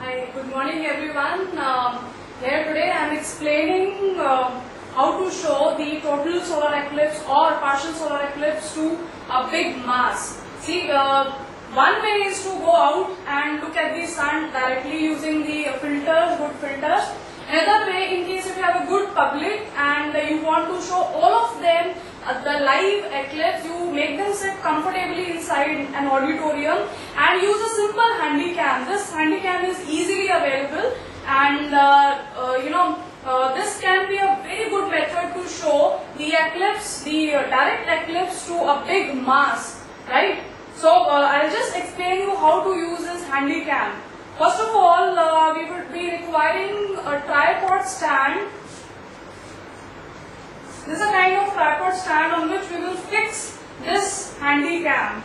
Hi, good morning everyone. Here today I am explaining how to show the total solar eclipse or partial solar eclipse to a big mass. See, one way is to go out and look at the sun directly using the filters, good filters. Another way, in case if you have a good public and you want to show all of them the live eclipse, you make them sit comfortably inside an auditorium and use a simple handy cam. This handy cam is easily available and this can be a very good method to show the eclipse, the direct eclipse to a big mass, right? So I'll just explain you how to use this handy cam. First of all, we would be requiring a tripod stand. This is a kind of tripod stand on which we will fix this handy cam.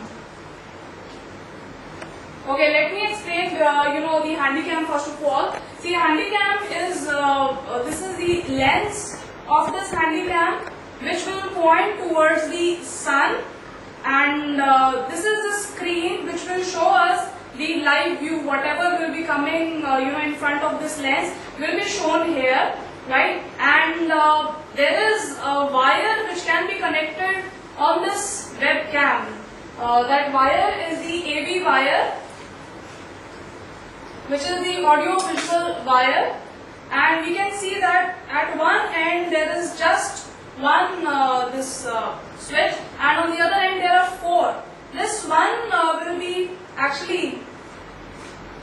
Okay, let me explain the handy cam first of all. See, handy cam is this is the lens of this handy cam which will point towards the sun, and this is the screen which will show us the live view. Whatever will be coming in front of this lens will be shown here, right? And there is a wire which can be connected on this webcam. That wire is the AV wire, which is the audio visual wire, and we can see that at one end there is just one switch, and on the other end there are four. This one will be actually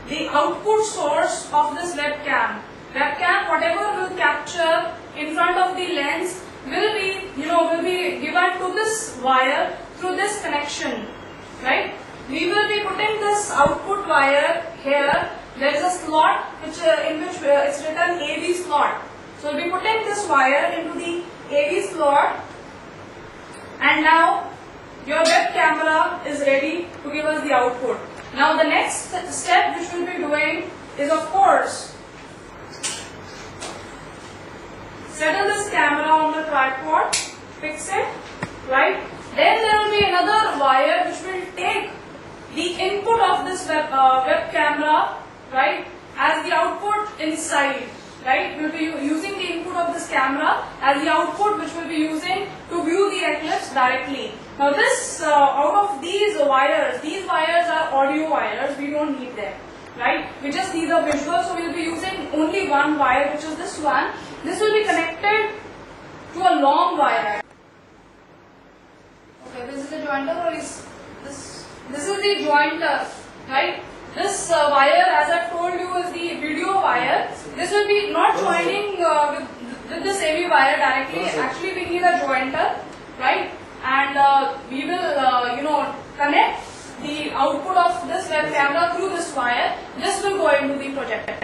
the output source of this webcam. Whatever will capture in front of the lens will be given to this wire through this connection, right? We will be putting this output wire here. There is a slot in which it's written AV slot. So we'll be putting this wire into the AV slot, and now your web camera is ready to give us the output. Now the next step which we'll be doing is, of course, settle this camera on the tripod, fix it, right? Then there will be another wire which will take the input of this web camera, right, as the output inside, right? We will be using the input of this camera as the output which we will be using to view the eclipse directly. Now this, out of these wires are audio wires, we don't need them, right? We just need a visual, so we will be using only one wire, which is this one. This will be connected to a long wire. Okay, this is the jointer, or is this is the jointer, right? This wire, as I told you, is the video wire. This will be not joining with this AV wire directly. Actually, we need a jointer, right? And we will, connect the output of this web camera through this wire. This will go into the projector.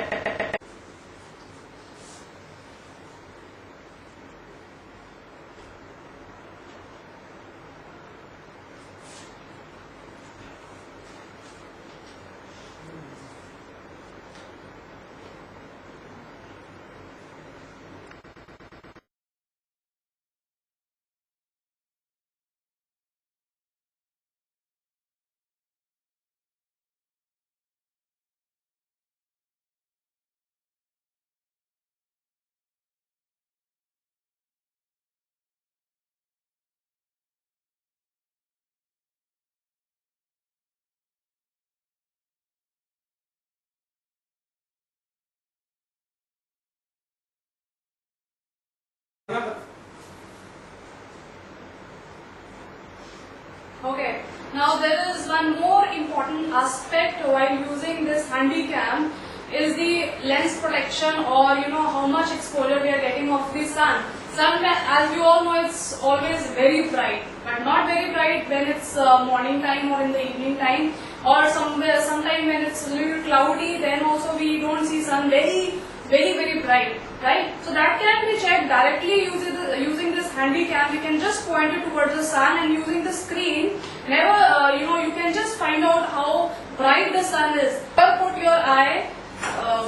Okay, now there is one more important aspect while using this handy cam is the lens protection, or how much exposure we are getting of the sun. As you all know, it's always very bright, but not very bright when it's morning time or in the evening time, or sometime when it's a little cloudy, then also we don't see sun very bright, right? So that can be checked directly using this handy cam. We can just point it towards the sun, and using the screen, you can just find out how bright the sun is. Put your eye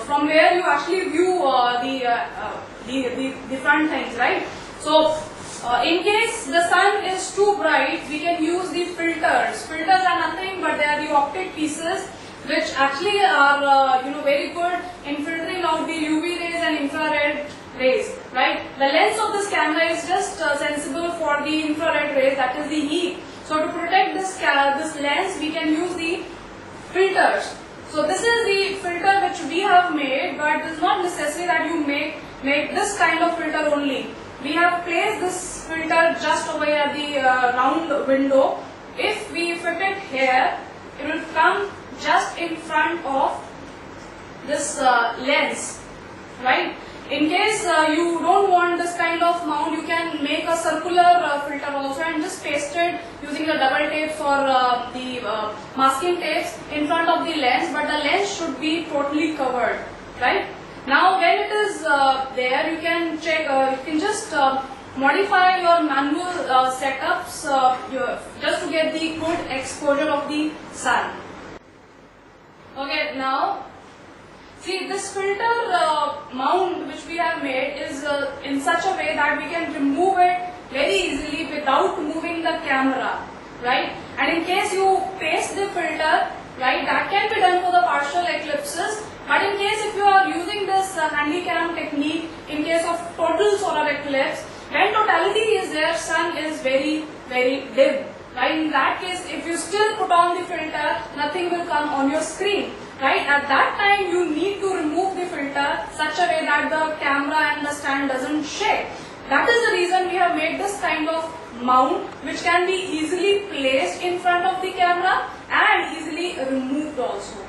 from where you actually view the front things, right? So in case the sun is too bright, we can use the filters. Filters are nothing but they are the optic pieces which actually are very good in filtering out the UV rays and infrared rays, right? The lens of this camera is just sensible for the infrared rays, that is the heat. So to protect this lens, we can use the filters. So this is the filter which we have made, but it is not necessary that you make this kind of filter only. We have placed this filter just over here at the round window. If we fit it here, it will come just in front of this lens, right? In case you don't want this kind of mount, you can make a circular filter also and just paste it using the double tapes or the masking tapes in front of the lens, but the lens should be totally covered, right? Now when it is there, you can check, you can just modify your manual setups just to get the good exposure of the sun. Okay, now see, this filter mount which we have made is in such a way that we can remove it very easily without moving the camera, right? And in case you paste the filter, right, that can be done for the partial eclipses. But in case if you are using this handycam technique in case of total solar eclipse, when totality is there, sun is very dim, right? In that case, if you still put on the filter, nothing will come on your screen, right? At that time, you need to remove the filter such a way that the camera and the stand doesn't shake. That is the reason we have made this kind of mount which can be easily placed in front of the camera and easily removed also.